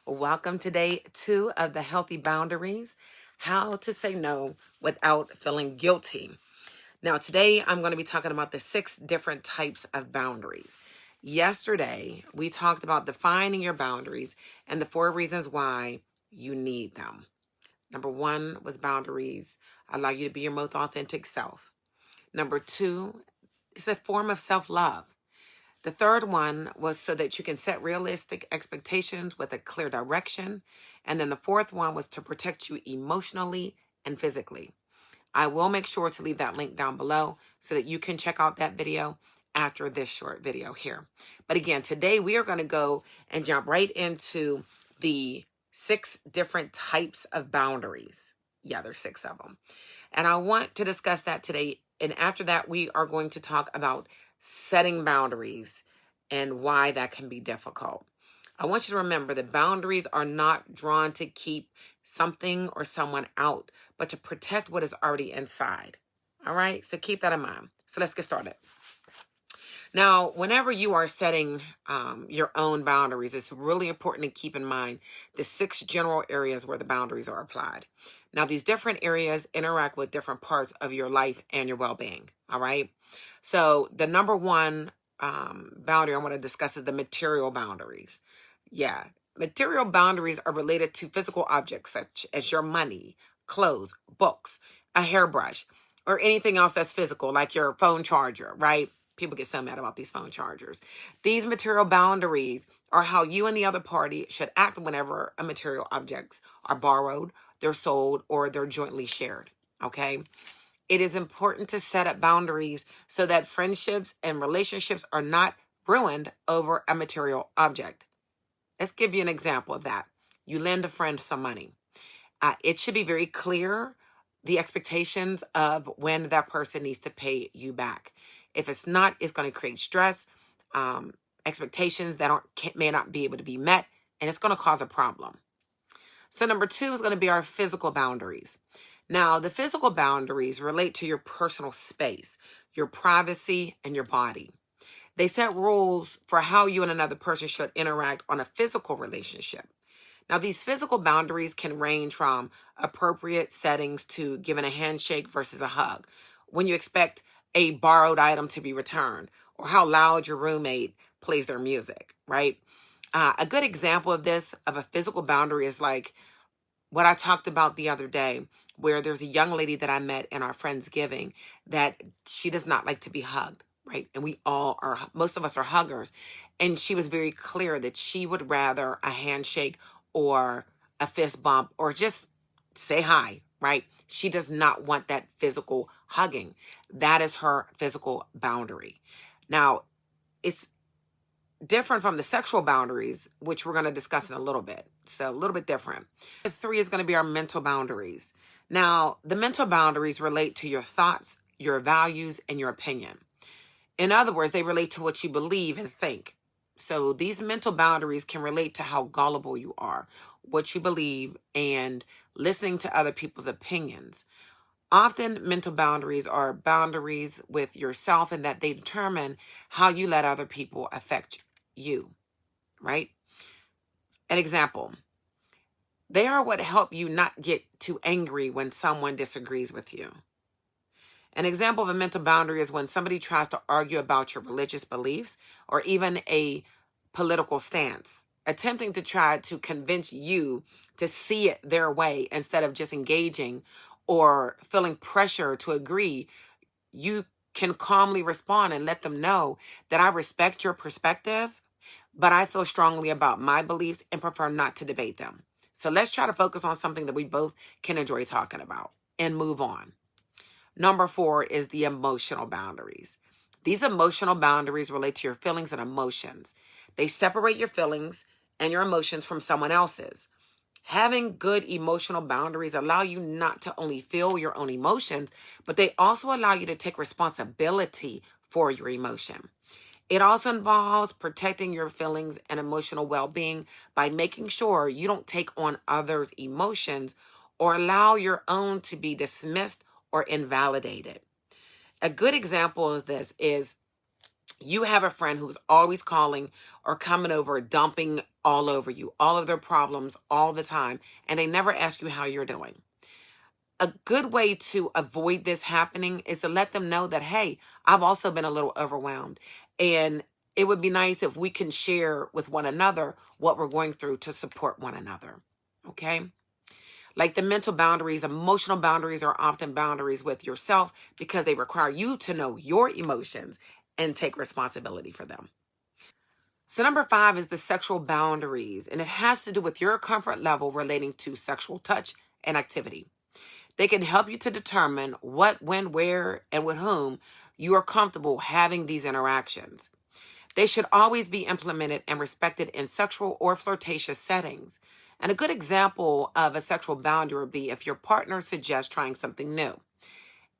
Welcome to day 2 of the Healthy Boundaries, how to say no without feeling guilty. Now, today I'm going to be talking about the 6 different types of boundaries. Yesterday, we talked about defining your boundaries and the 4 reasons why you need them. Number 1 was boundaries allow you to be your most authentic self. Number 2, it's a form of self-love. The third one was so that you can set realistic expectations with a clear direction. And then the fourth one was to protect you emotionally and physically. I will make sure to leave that link down below so that you can check out that video after this short video here. But again, today we are going to go and jump right into the 6 different types of boundaries. Yeah, there's 6 of them. And I want to discuss that today. And after that, we are going to talk about setting boundaries and why that can be difficult. I want you to remember that boundaries are not drawn to keep something or someone out, but to protect what is already inside. All right, so keep that in mind. So let's get started. Now, whenever you are setting your own boundaries, it's really important to keep in mind the 6 general areas where the boundaries are applied. Now, these different areas interact with different parts of your life and your well-being, all right? So the number 1 boundary I want to discuss is the material boundaries. Yeah, material boundaries are related to physical objects such as your money, clothes, books, a hairbrush, or anything else that's physical, like your phone charger, right? People get so mad about these phone chargers. These material boundaries are how you and the other party should act whenever a material objects are borrowed, they're sold, or they're jointly shared, okay? It is important to set up boundaries so that friendships and relationships are not ruined over a material object. Let's give you an example of that. You lend a friend some money. It should be very clear the expectations of when that person needs to pay you back. If it's not, it's going to create stress, expectations that may not be able to be met, and it's going to cause a problem. So number 2 is going to be our physical boundaries. Now, the physical boundaries relate to your personal space, your privacy, and your body. They set rules for how you and another person should interact on a physical relationship. Now, these physical boundaries can range from appropriate settings to giving a handshake versus a hug, when you expect a borrowed item to be returned, or how loud your roommate plays their music, right? A good example of this, of a physical boundary, is like what I talked about the other day, where there's a young lady that I met in our Friendsgiving that she does not like to be hugged, right? And we all are, most of us are huggers. And she was very clear that she would rather a handshake or a fist bump or just say hi, right? She does not want that physical hugging. That is her physical boundary. Now, it's different from the sexual boundaries, which we're going to discuss in a little bit. So a little bit different. The 3 is going to be our mental boundaries. Now, the mental boundaries relate to your thoughts, your values, and your opinion. In other words, they relate to what you believe and think. So these mental boundaries can relate to how gullible you are, what you believe, and listening to other people's opinions. Often, mental boundaries are boundaries with yourself in that they determine how you let other people affect you, right? An example, they are what help you not get too angry when someone disagrees with you. An example of a mental boundary is when somebody tries to argue about your religious beliefs or even a political stance, attempting to try to convince you to see it their way instead of just engaging or feeling pressure to agree. You can calmly respond and let them know that I respect your perspective, but I feel strongly about my beliefs and prefer not to debate them. So let's try to focus on something that we both can enjoy talking about and move on. Number 4 is the emotional boundaries. These emotional boundaries relate to your feelings and emotions. They separate your feelings and your emotions from someone else's. Having good emotional boundaries allow you not to only feel your own emotions, but they also allow you to take responsibility for your emotion. It also involves protecting your feelings and emotional well-being by making sure you don't take on others' emotions or allow your own to be dismissed or invalidated. A good example of this is you have a friend who's always calling or coming over, dumping all over you, all of their problems all the time, and they never ask you how you're doing. A good way to avoid this happening is to let them know that, hey, I've also been a little overwhelmed. And it would be nice if we can share with one another what we're going through to support one another. Okay? Like the mental boundaries, emotional boundaries are often boundaries with yourself because they require you to know your emotions and take responsibility for them. So number 5 is the sexual boundaries, and it has to do with your comfort level relating to sexual touch and activity. They can help you to determine what, when, where, and with whom you are comfortable having these interactions. They should always be implemented and respected in sexual or flirtatious settings. And a good example of a sexual boundary would be if your partner suggests trying something new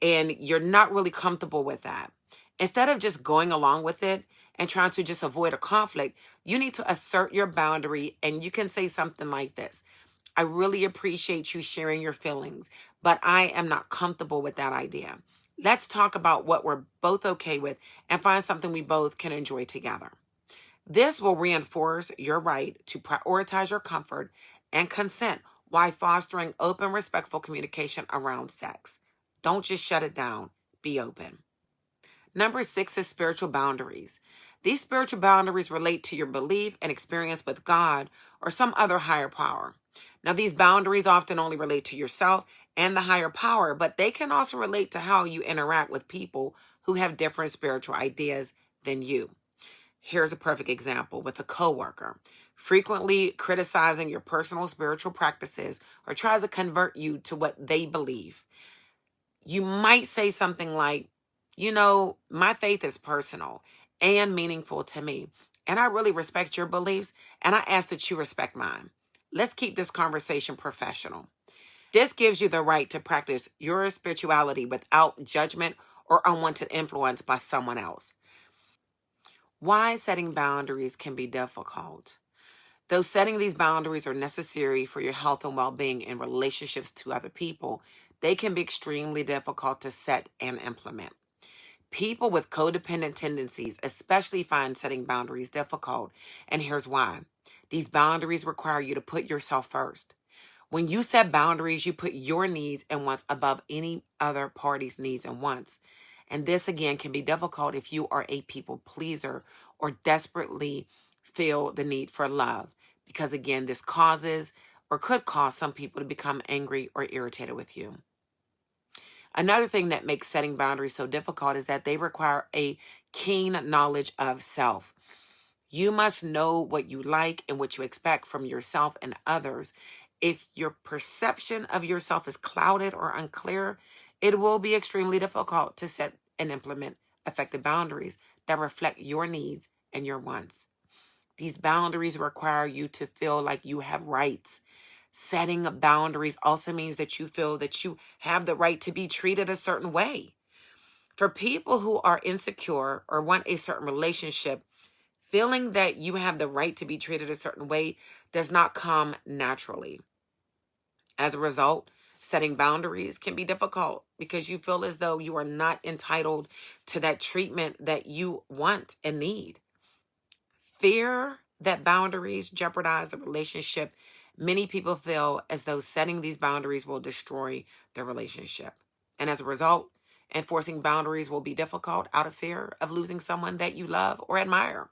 and you're not really comfortable with that. Instead of just going along with it and trying to just avoid a conflict, you need to assert your boundary, and you can say something like this: I really appreciate you sharing your feelings, but I am not comfortable with that idea. Let's talk about what we're both okay with and find something we both can enjoy together. This will reinforce your right to prioritize your comfort and consent while fostering open, respectful communication around sex. Don't just shut it down. Be open. Number 6 is spiritual boundaries. These spiritual boundaries relate to your belief and experience with God or some other higher power. Now, these boundaries often only relate to yourself and the higher power, but they can also relate to how you interact with people who have different spiritual ideas than you. Here's a perfect example with a coworker frequently criticizing your personal spiritual practices or tries to convert you to what they believe. You might say something like, my faith is personal and meaningful to me, and I really respect your beliefs, and I ask that you respect mine. Let's keep this conversation professional. This gives you the right to practice your spirituality without judgment or unwanted influence by someone else. Why setting boundaries can be difficult. Though setting these boundaries are necessary for your health and well-being in relationships to other people, they can be extremely difficult to set and implement. People with codependent tendencies especially find setting boundaries difficult, and here's why. These boundaries require you to put yourself first. When you set boundaries, you put your needs and wants above any other party's needs and wants. And this, again, can be difficult if you are a people pleaser or desperately feel the need for love. Because, again, this causes or could cause some people to become angry or irritated with you. Another thing that makes setting boundaries so difficult is that they require a keen knowledge of self. You must know what you like and what you expect from yourself and others. If your perception of yourself is clouded or unclear, it will be extremely difficult to set and implement effective boundaries that reflect your needs and your wants. These boundaries require you to feel like you have rights. Setting boundaries also means that you feel that you have the right to be treated a certain way. For people who are insecure or want a certain relationship, feeling that you have the right to be treated a certain way does not come naturally. As a result, setting boundaries can be difficult because you feel as though you are not entitled to that treatment that you want and need. Fear that boundaries jeopardize the relationship. Many people feel as though setting these boundaries will destroy the relationship. And as a result, enforcing boundaries will be difficult out of fear of losing someone that you love or admire.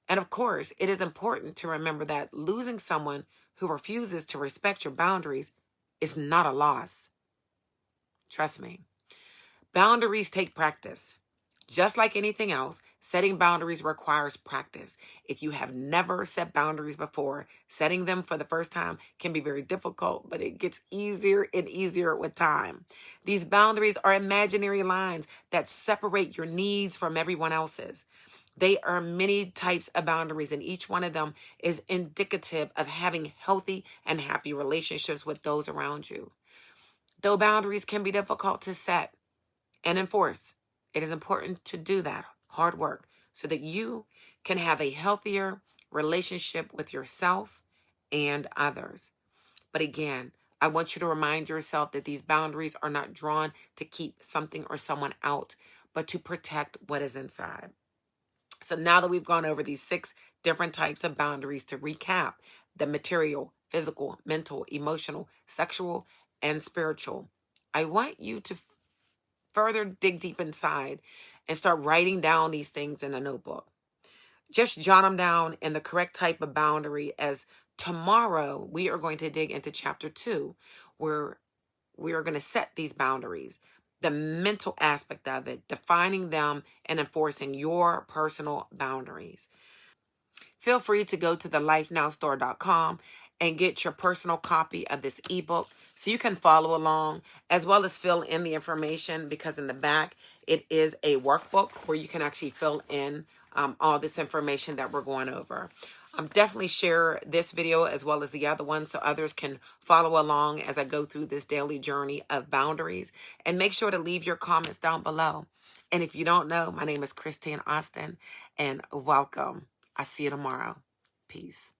And of course, it is important to remember that losing someone who refuses to respect your boundaries is not a loss. Trust me. Boundaries take practice. Just like anything else, setting boundaries requires practice. If you have never set boundaries before, setting them for the first time can be very difficult, but it gets easier and easier with time. These boundaries are imaginary lines that separate your needs from everyone else's. They are many types of boundaries, and each one of them is indicative of having healthy and happy relationships with those around you. Though boundaries can be difficult to set and enforce, it is important to do that hard work so that you can have a healthier relationship with yourself and others. But again, I want you to remind yourself that these boundaries are not drawn to keep something or someone out, but to protect what is inside. So now that we've gone over these 6 different types of boundaries to recap: the material, physical, mental, emotional, sexual, and spiritual. I want you to further dig deep inside and start writing down these things in a notebook. Just jot them down in the correct type of boundary, as tomorrow we are going to dig into chapter 2, where we are going to set these boundaries, the mental aspect of it, defining them and enforcing your personal boundaries. Feel free to go to thelifenowstore.com and get your personal copy of this ebook so you can follow along as well as fill in the information, because in the back it is a workbook where you can actually fill in all this information that we're going over. Definitely share this video as well as the other one so others can follow along as I go through this daily journey of boundaries. And make sure to leave your comments down below. And if you don't know, my name is Christine Austin, and welcome. I see you tomorrow. Peace.